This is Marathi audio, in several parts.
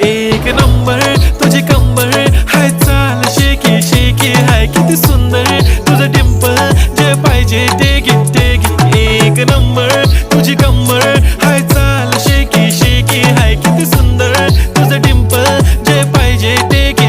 एक नंबर तुझी कंबर हाय चाल शेकी शेकी हाय किती सुंदर तुझं डिंपल जे पाहिजे ते घे एक नंबर तुझी कंबर हाय चाल शेकी शेकी हाय किती सुंदर तुझं डिंपल जे पाहिजे ते घे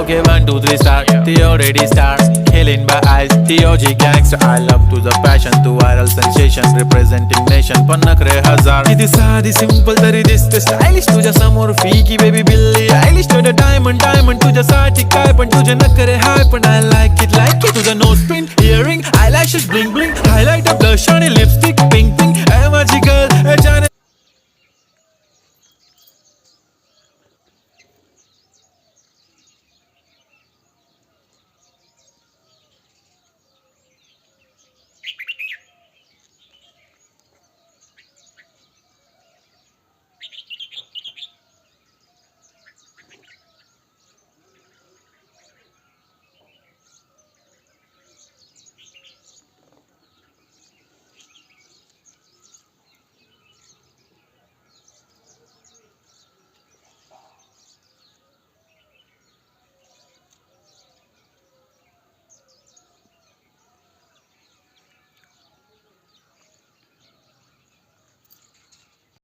Okay, 1, 2, 3 start. The already start. Killing by eyes. The OG gangster. I love to the passion, to viral sensation, representing nation. पण नखरे हजार. किती साधी simple तरी दिसते stylish. तुझ्या समोर फीकी baby बिल्ली आयलिश. तुझं diamond तुझ्यासाठी काय पण तुझे नखरे हाय पण I like it. तुझं nose pin, earring, eyelashes bling bling, highlight of blush आणि lipstick pink. माझी girl जाने